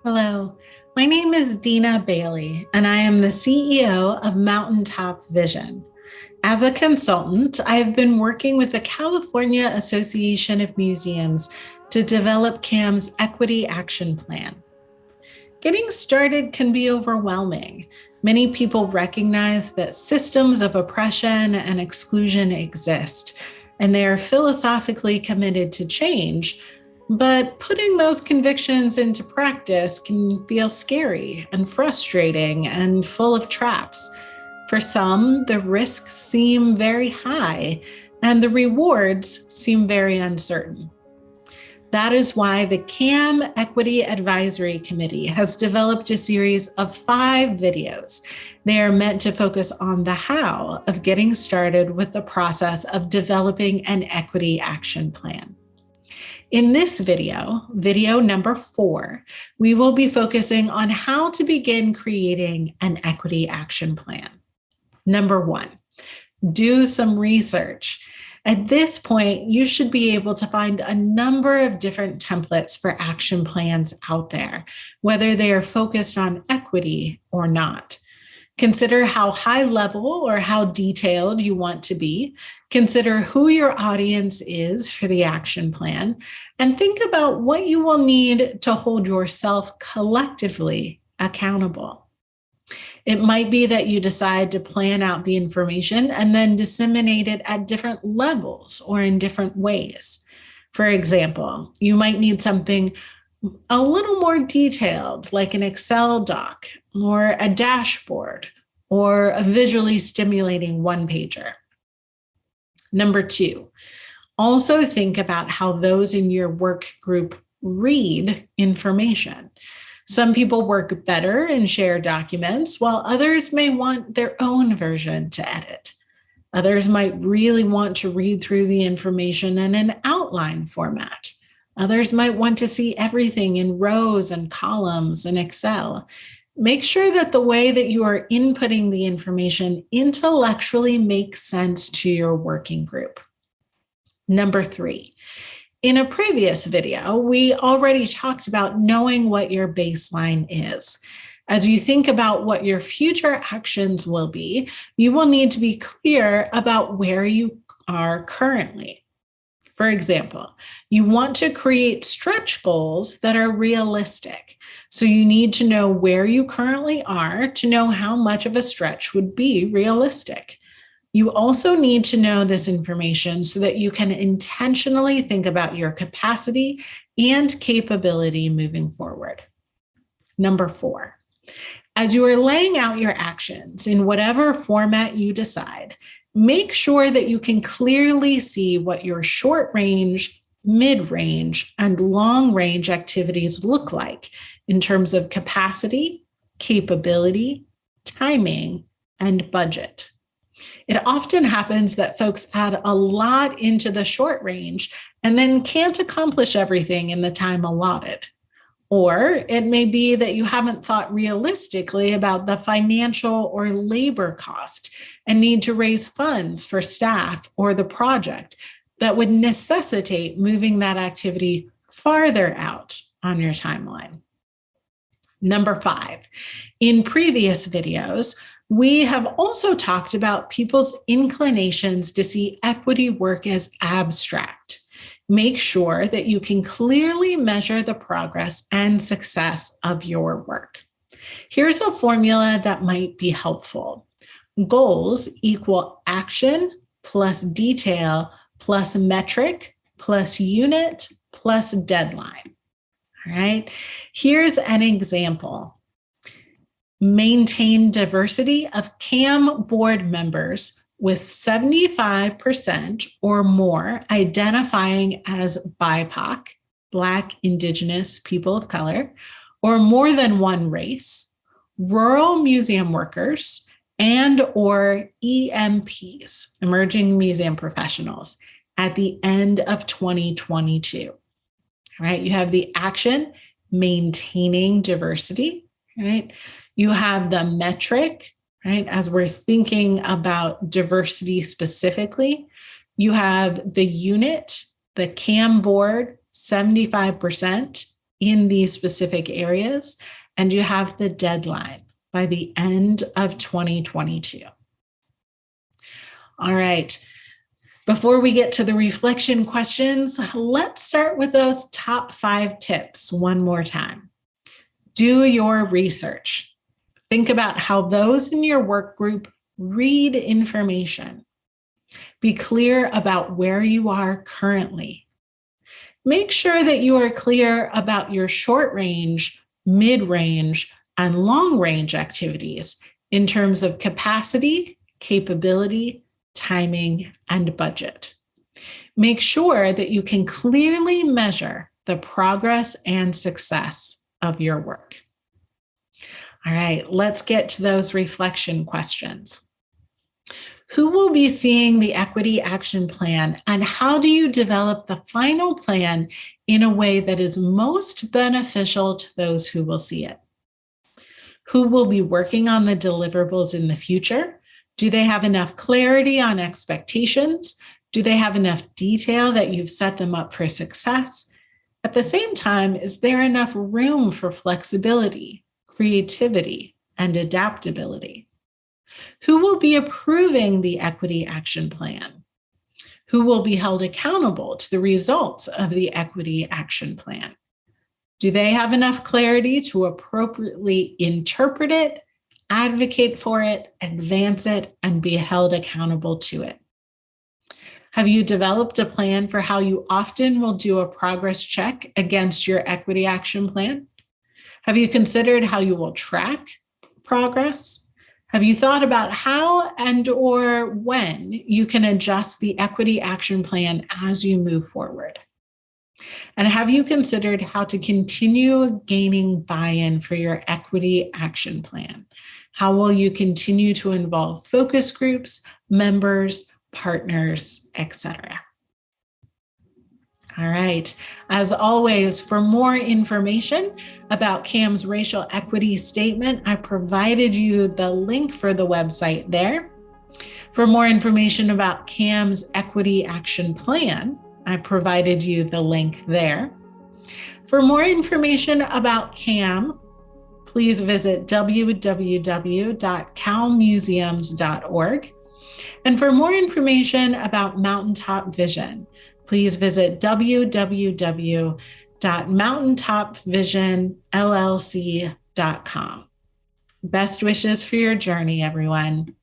Hello, my name is Dina Bailey, and I am the CEO of Mountaintop Vision. As a consultant, I have been working with the California Association of Museums to develop CAM's Equity Action Plan. Getting started can be overwhelming. Many people recognize that systems of oppression and exclusion exist, and they are philosophically committed to change. But putting those convictions into practice can feel scary and frustrating and full of traps. For some, the risks seem very high and the rewards seem very uncertain. That is why the CAM Equity Advisory Committee has developed a series of 5 videos. They are meant to focus on the how of getting started with the process of developing an equity action plan. In this video, video number 4, we will be focusing on how to begin creating an equity action plan. Number 1, do some research. At this point, you should be able to find a number of different templates for action plans out there, whether they are focused on equity or not. Consider how high level or how detailed you want to be. Consider who your audience is for the action plan, and think about what you will need to hold yourself collectively accountable. It might be that you decide to plan out the information and then disseminate it at different levels or in different ways. For example, you might need something a little more detailed, like an Excel doc or a dashboard or a visually stimulating one-pager. Number 2, also think about how those in your work group read information. Some people work better in shared documents, while others may want their own version to edit. Others might really want to read through the information in an outline format. Others might want to see everything in rows and columns in Excel. Make sure that the way that you are inputting the information intellectually makes sense to your working group. Number 3, in a previous video, we already talked about knowing what your baseline is. As you think about what your future actions will be, you will need to be clear about where you are currently. For example, you want to create stretch goals that are realistic. So you need to know where you currently are to know how much of a stretch would be realistic. You also need to know this information so that you can intentionally think about your capacity and capability moving forward. Number 4, as you are laying out your actions in whatever format you decide, make sure that you can clearly see what your short range, mid-range, and long-range activities look like in terms of capacity, capability, timing, and budget. It often happens that folks add a lot into the short range and then can't accomplish everything in the time allotted. Or it may be that you haven't thought realistically about the financial or labor cost and need to raise funds for staff or the project that would necessitate moving that activity farther out on your timeline. Number 5, in previous videos, we have also talked about people's inclinations to see equity work as abstract. Make sure that you can clearly measure the progress and success of your work. Here's a formula that might be helpful. Goals equal action plus detail plus metric plus unit plus deadline. All right, here's an example. Maintain diversity of CAM board members with 75% or more identifying as BIPOC, Black, Indigenous, people of color, or more than one race, rural museum workers, and or EMPs, emerging museum professionals, at the end of 2022. All right, you have the action, maintaining diversity, right? You have the metric, right? As we're thinking about diversity specifically, you have the unit, the CAM board, 75%, in these specific areas, and you have the deadline by the end of 2022. All right. Before we get to the reflection questions, let's start with those top 5 tips one more time. Do your research. Think about how those in your work group read information. Be clear about where you are currently. Make sure that you are clear about your short range, mid-range, and long-range activities in terms of capacity, capability, timing, and budget. Make sure that you can clearly measure the progress and success of your work. All right, let's get to those reflection questions. Who will be seeing the Equity Action Plan, and how do you develop the final plan in a way that is most beneficial to those who will see it? Who will be working on the deliverables in the future? Do they have enough clarity on expectations? Do they have enough detail that you've set them up for success? At the same time, is there enough room for flexibility, creativity, and adaptability? Who will be approving the Equity Action Plan? Who will be held accountable to the results of the Equity Action Plan? Do they have enough clarity to appropriately interpret it, advocate for it, advance it, and be held accountable to it? Have you developed a plan for how you often will do a progress check against your Equity Action Plan? Have you considered how you will track progress? Have you thought about how and or when you can adjust the Equity Action Plan as you move forward? And have you considered how to continue gaining buy-in for your Equity Action Plan? How will you continue to involve focus groups, members, partners, etc.? All right. As always, for more information about CAM's racial equity statement, I provided you the link for the website there. For more information about CAM's Equity Action Plan, I provided you the link there. For more information about CAM, please visit www.calmuseums.org. And for more information about Mountaintop Vision, please visit www.mountaintopvisionllc.com. Best wishes for your journey, everyone.